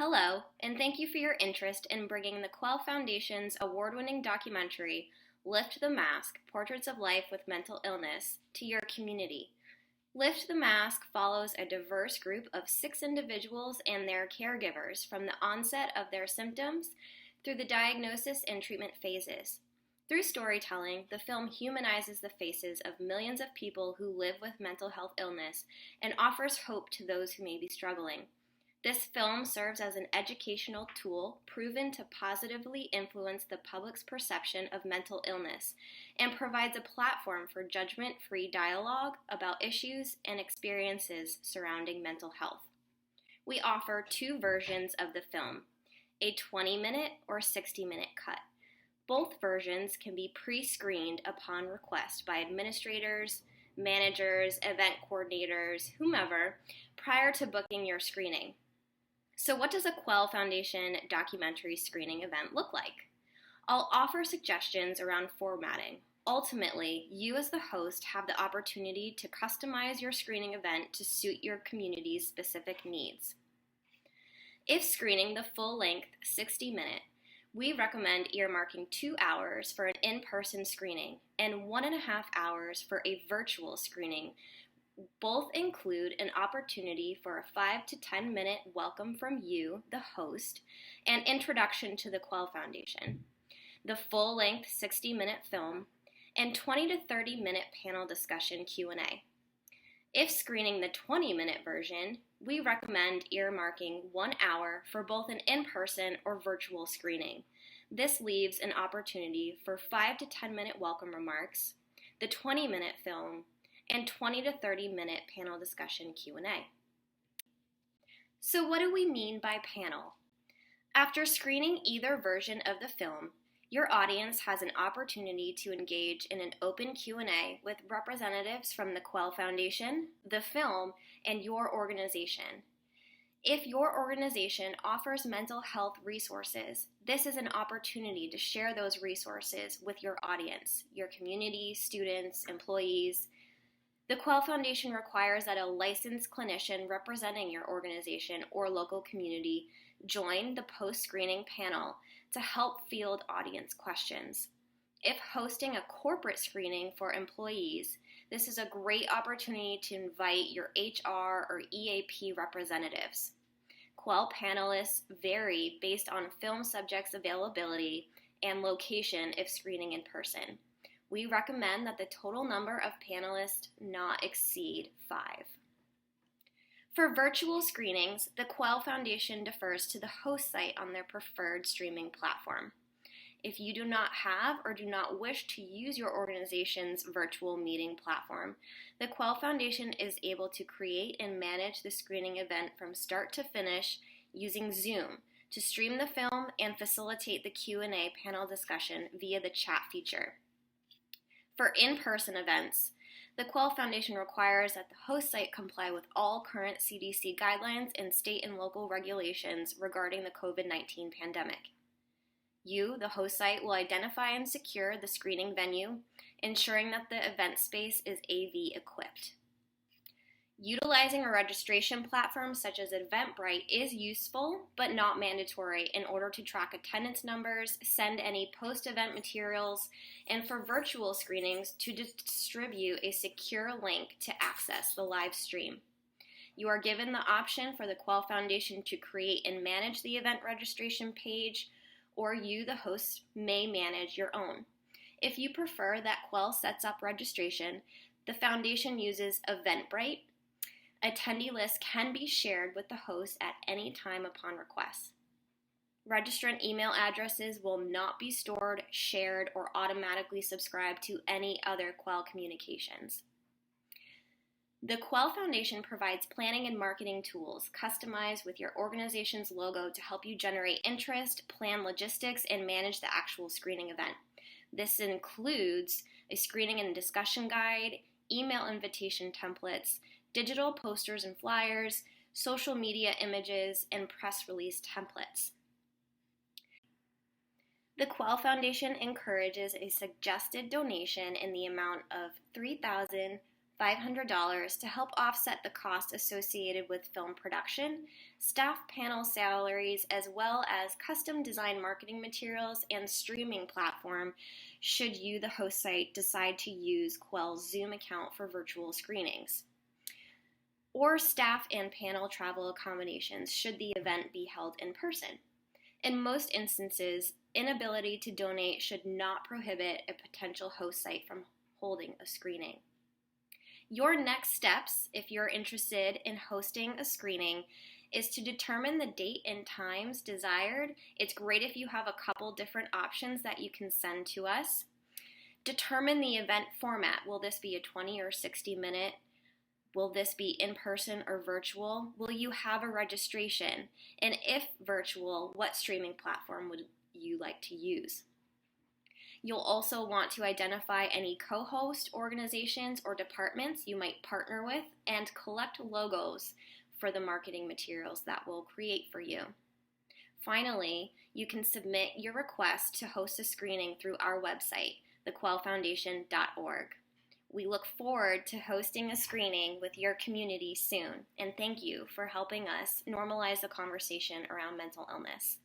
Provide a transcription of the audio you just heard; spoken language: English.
Hello, and thank you for your interest in bringing the Quell Foundation's award-winning documentary, Lift the Mask: Portraits of Life with Mental Illness, to your community. Lift the Mask follows a diverse group of 6 individuals and their caregivers from the onset of their symptoms through the diagnosis and treatment phases. Through storytelling, the film humanizes the faces of millions of people who live with mental health illness and offers hope to those who may be struggling. This film serves as an educational tool proven to positively influence the public's perception of mental illness and provides a platform for judgment-free dialogue about issues and experiences surrounding mental health. We offer 2 versions of the film, a 20-minute or 60-minute cut. Both versions can be pre-screened upon request by administrators, managers, event coordinators, whomever, prior to booking your screening. So what does a Quell Foundation documentary screening event look like? I'll offer suggestions around formatting. Ultimately, you as the host have the opportunity to customize your screening event to suit your community's specific needs. If screening the full-length 60-minute, we recommend earmarking 2 hours for an in-person screening and 1.5 hours for a virtual screening. Both include an opportunity for a 5 to 10 minute welcome from you, the host, and introduction to the Quell Foundation, the full-length 60-minute film, and 20 to 30-minute panel discussion Q&A. If screening the 20-minute version, we recommend earmarking 1 hour for both an in-person or virtual screening. This leaves an opportunity for 5 to 10 minute welcome remarks, the 20-minute film, and 20 to 30-minute panel discussion Q&A. So what do we mean by panel? After screening either version of the film, your audience has an opportunity to engage in an open Q&A with representatives from the Quell Foundation, the film, and your organization. If your organization offers mental health resources, this is an opportunity to share those resources with your audience, your community, students, employees. The Quell Foundation requires that a licensed clinician representing your organization or local community join the post-screening panel to help field audience questions. If hosting a corporate screening for employees, this is a great opportunity to invite your HR or EAP representatives. Quell panelists vary based on film subjects' availability and location if screening in person. We recommend that the total number of panelists not exceed 5. For virtual screenings, the Quell Foundation defers to the host site on their preferred streaming platform. If you do not have or do not wish to use your organization's virtual meeting platform, the Quell Foundation is able to create and manage the screening event from start to finish using Zoom to stream the film and facilitate the Q&A panel discussion via the chat feature. For in-person events, the Quell Foundation requires that the host site comply with all current CDC guidelines and state and local regulations regarding the COVID-19 pandemic. You, the host site, will identify and secure the screening venue, ensuring that the event space is AV equipped. Utilizing a registration platform such as Eventbrite is useful but not mandatory in order to track attendance numbers, send any post-event materials, and for virtual screenings to distribute a secure link to access the live stream. You are given the option for the Quell Foundation to create and manage the event registration page, or you, the host, may manage your own. If you prefer that Quell sets up registration, the Foundation uses Eventbrite. Attendee lists can be shared with the host at any time upon request. Registrant email addresses will not be stored, shared, or automatically subscribed to any other Quell communications. The Quell Foundation provides planning and marketing tools customized with your organization's logo to help you generate interest, plan logistics, and manage the actual screening event. This includes a screening and discussion guide, email invitation templates, digital posters and flyers, social media images, and press release templates. The Quell Foundation encourages a suggested donation in the amount of $3,500 $500 to help offset the cost associated with film production, staff panel salaries, as well as custom design marketing materials and streaming platform should you, the host site, decide to use Quell's Zoom account for virtual screenings. Or staff and panel travel accommodations should the event be held in person. In most instances, inability to donate should not prohibit a potential host site from holding a screening. Your next steps, if you're interested in hosting a screening, is to determine the date and times desired. It's great if you have a couple different options that you can send to us. Determine the event format. Will this be a 20 or 60 minute? Will this be in person or virtual? Will you have a registration? And if virtual, what streaming platform would you like to use? You'll also want to identify any co-host organizations or departments you might partner with and collect logos for the marketing materials that we'll create for you. Finally, you can submit your request to host a screening through our website, thequellfoundation.org. We look forward to hosting a screening with your community soon, and thank you for helping us normalize the conversation around mental illness.